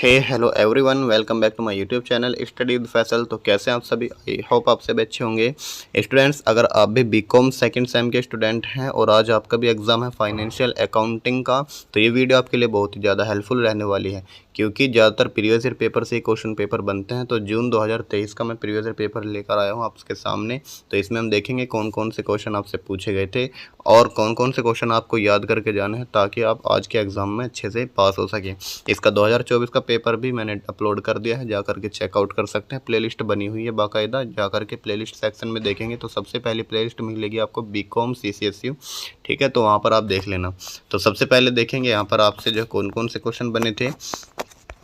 Hey hello everyone, welcome back to my YouTube channel study with Faisal. तो कैसे हैं आप सभी? आई होप आप सभी अच्छे होंगे। स्टूडेंट्स, अगर आप भी बीकॉम सेकंड सेम के स्टूडेंट हैं और आज आपका भी एग्ज़ाम है फाइनेंशियल अकाउंटिंग का, तो ये वीडियो आपके लिए बहुत ही ज़्यादा हेल्पफुल रहने वाली है, क्योंकि ज़्यादातर प्रीवियस ईयर पेपर से ही क्वेश्चन पेपर बनते हैं। तो जून 2023 का मैं प्रीवियस ईयर पेपर लेकर आया हूँ आपके सामने। तो इसमें हम देखेंगे कौन कौन से क्वेश्चन आपसे पूछे गए थे और कौन कौन से क्वेश्चन आपको याद करके जाने हैं, ताकि आप आज के एग्ज़ाम में अच्छे से पास हो सकें। इसका 2024 का पेपर भी मैंने अपलोड कर दिया है, जा करके चेकआउट कर सकते हैं। प्लेलिस्ट बनी हुई है बाकायदा, जा करके प्लेलिस्ट सेक्शन में देखेंगे तो सबसे पहली प्लेलिस्ट मिलेगी आपको बीकॉम CCSU, ठीक है। तो वहाँ पर आप देख लेना। तो सबसे पहले देखेंगे यहाँ पर आपसे जो कौन कौन से क्वेश्चन बने थे।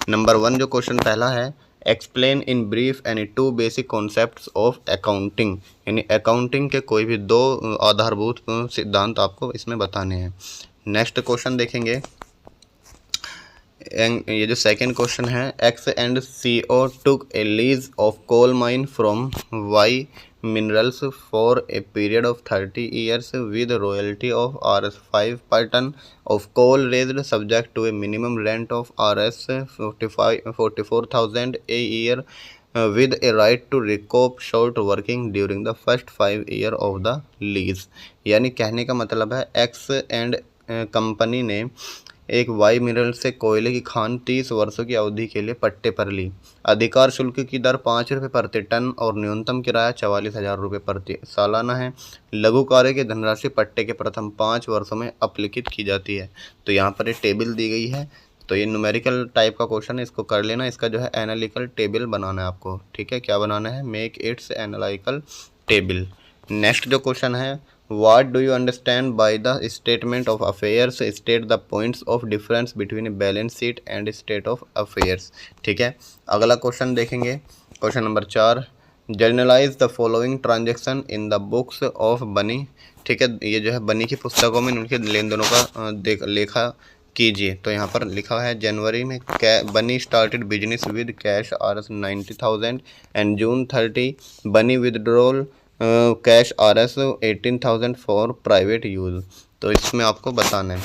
नंबर 1 जो क्वेश्चन पहला है, explain in brief any two basic concepts of accounting, यानी अकाउंटिंग के कोई भी दो आधारभूत सिद्धांत आपको इसमें बताने हैं। नेक्स्ट क्वेश्चन देखेंगे, ये जो सेकंड क्वेश्चन है, X and CO took a lease of coal mine from Y minerals for a period of 30 years with royalty of Rs 5 per ton of coal raised subject to a minimum rent of Rs 44,000 a year with a right to recoup short working during the first 5 year of the lease। यानी कहने का मतलब है, X and company ने एक Y mineral से कोयले की खान 30 वर्षों की अवधि के लिए पट्टे पर ली। अधिकार शुल्क की दर 5 रुपये प्रति टन और न्यूनतम किराया 44,000 रुपये प्रति सालाना है। लघु कार्य की धनराशि पट्टे के प्रथम 5 वर्षों में अपलिखित की जाती है। तो यहाँ पर एक टेबल दी गई है, तो ये न्यूमेरिकल टाइप का क्वेश्चन है, इसको कर लेना। इसका जो है एनालिटिकल टेबल बनाना है आपको, ठीक है। क्या बनाना है? Make it's analytical table. Next जो क्वेश्चन है, What do you understand by the statement of affairs? State the points of difference between a balance sheet and state of affairs, ठीक है। अगला क्वेश्चन देखेंगे, question number 4, generalized the following transaction in the books of बनी, ठीक है। ये जो है बनी की पुस्तकों में उनके लेन देनों का लेखा कीजिए। तो यहाँ पर लिखा है, जनवरी में Bunny started business with cash Rs 90,000 and June 30 Bunny withdrawal cash Rs 18,000 for private use. तो इसमें आपको बताना है।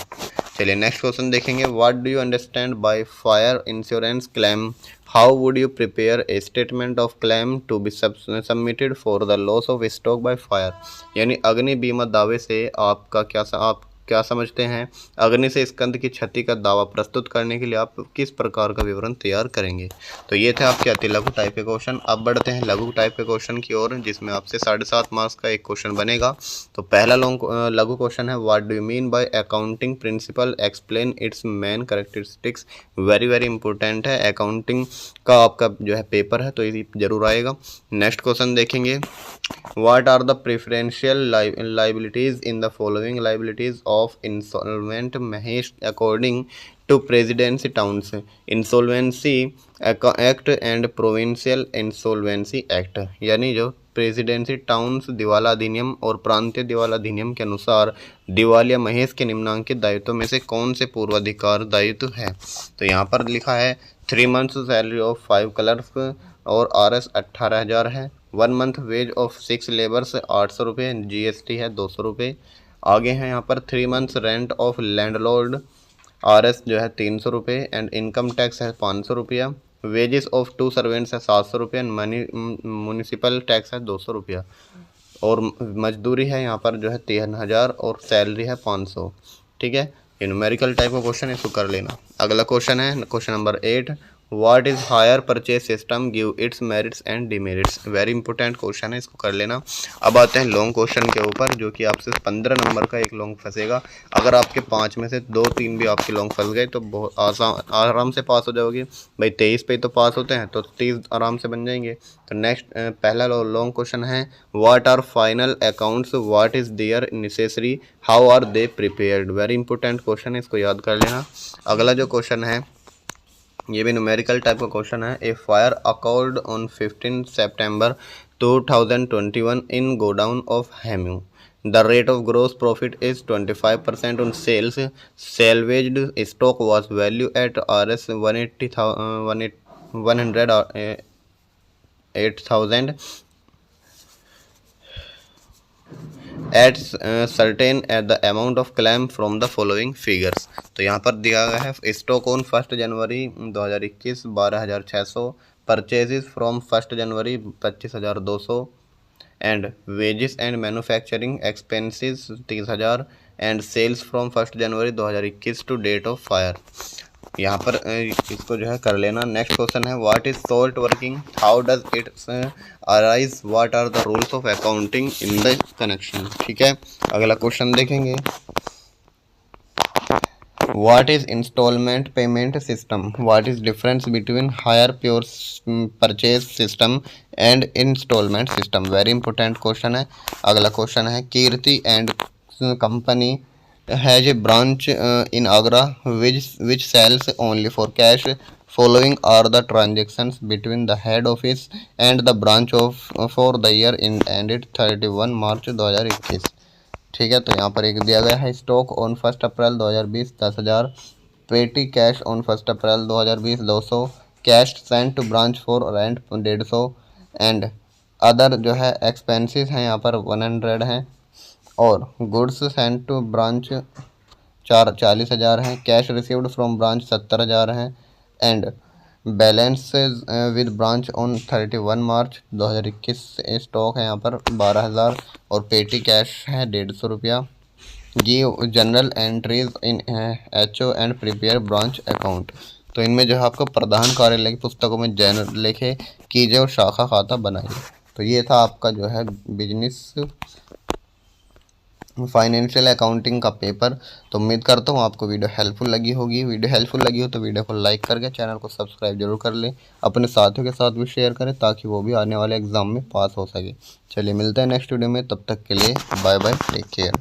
चलिए नेक्स्ट क्वेश्चन देखेंगे, what do you understand by fire insurance claim? How would you prepare a statement of claim to be submitted for the loss of stock by fire? यानी अग्नि बीमा दावे से आपका आप क्या समझते हैं? अग्नि से स्कंद की क्षति का दावा प्रस्तुत करने के लिए आप किस प्रकार का विवरण तैयार करेंगे? तो ये थे आपके अति लघु टाइप के क्वेश्चन। अब बढ़ते हैं लघु टाइप के क्वेश्चन की ओर, जिसमें आपसे 7.5 मार्क्स का एक क्वेश्चन बनेगा। तो पहला लघु क्वेश्चन है, what do you mean by accounting principle? Explain it's main characteristics. Very very important है, अकाउंटिंग का आपका जो है पेपर है, तो ये जरूर आएगा। नेक्स्ट क्वेश्चन देखेंगे, What are the preferential liabilities in the following liabilities of insolvent Mahesh according to Presidency Towns Insolvency Act and Provincial Insolvency Act? यानी जो प्रेसिडेंसी टाउन्स दिवाला अधिनियम और प्रांतीय दिवाला अधिनियम के अनुसार दिवालिया महेश के निम्नांकित दायित्वों में से कौन से पूर्वाधिकार दायित्व है? तो यहाँ पर लिखा है, 3 months सैलरी ऑफ 5 क्लर्क और Rs 18,000 है। 1 month वेज ऑफ 6 लेबर्स 800 रुपये, GST है 200 रुपये। आगे हैं यहाँ पर 3 months rent of landlord Rs जो है 300 रुपये एंड इनकम टैक्स है 500 रुपया। वेजेस ऑफ 2 सर्वेंट्स है 700 रुपये एंड म्यूनिसिपल टैक्स है 200 रुपया। और मजदूरी है यहाँ पर जो है 3,000 और सैलरी है 500, ठीक है। ये न्यूमेरिकल टाइप का क्वेश्चन है, इसको कर लेना। अगला क्वेश्चन है question number 8, what is hire purchase system, give its merits and demerits. Very important question है, इसको कर लेना। अब आते हैं लॉन्ग क्वेश्चन के ऊपर, जो कि आपसे 15 नंबर का एक लॉन्ग फंसेगा। अगर आपके 5 में से 2-3 भी आपके लॉन्ग फंस गए तो बहुत आराम से पास हो जाओगे भाई। 23 पे तो पास होते हैं, तो 30 आराम से बन जाएंगे। तो नेक्स्ट पहला लॉन्ग क्वेश्चन है, what are final accounts, what is their necessary, how are they prepared. Very important question है, इसको याद कर लेना। अगला जो क्वेश्चन है, ये भी न्यूमेरिकल टाइप का क्वेश्चन है, a fire occurred on 15 September 2021 in godown of Hemu. The rate of gross profit is 25% on sales. Salvaged stock was value at Rs 108,000 at certain at the amount of claim from the following figures. तो यहाँ पर दिया गया है stock on 1 January 2021 12,600, purchases from 1 January 25,200 and wages and manufacturing expenses 30,000 and sales from 1 January 2021 to date of fire. यहाँ पर इसको जो है कर लेना। नेक्स्ट क्वेश्चन है what is short working, how does it arise, what are the rules of accounting in the connection. ठीक है, अगला क्वेश्चन देखेंगे। What is installment payment system? What is difference between hire pure purchase system and installment system? Very important question है। अगला question है Kirti and company has a branch in Agra which sells only for cash. Following are the transactions between the head office and the branch of for the year ended 31 मार्च 2021। ठीक है, तो यहाँ पर एक दिया गया है stock on 1 April 2020 10,000, petty cash on 1 April 2020 200, cash sent to branch for rent 150 and other जो है एक्सपेंसेस हैं यहाँ पर 100 हैं और गुड्स सेंट टू ब्रांच 40,000 हैं, कैश रिसीव्ड फ्रॉम ब्रांच 70,000 हैं and balance with branch on 31 March 2021 stock है यहाँ पर 12,000 और पेटी कैश है 150 रुपया। Give general entries in HO and prepare branch account. तो इनमें जो है आपको प्रधान कार्यालय की पुस्तकों में जनरल लिखे कीजिए और शाखा खाता बनाइए। तो ये था आपका जो है बिजनेस फाइनेंशियल अकाउंटिंग का पेपर। तो उम्मीद करता हूँ आपको वीडियो हेल्पफुल लगी होगी। वीडियो हेल्पफुल लगी हो तो वीडियो को लाइक करके चैनल को सब्सक्राइब जरूर कर लें, अपने साथियों के साथ भी शेयर करें ताकि वो भी आने वाले एग्जाम में पास हो सके। चलिए मिलते हैं नेक्स्ट वीडियो में, तब तक के लिए बाय बाय, टेक केयर।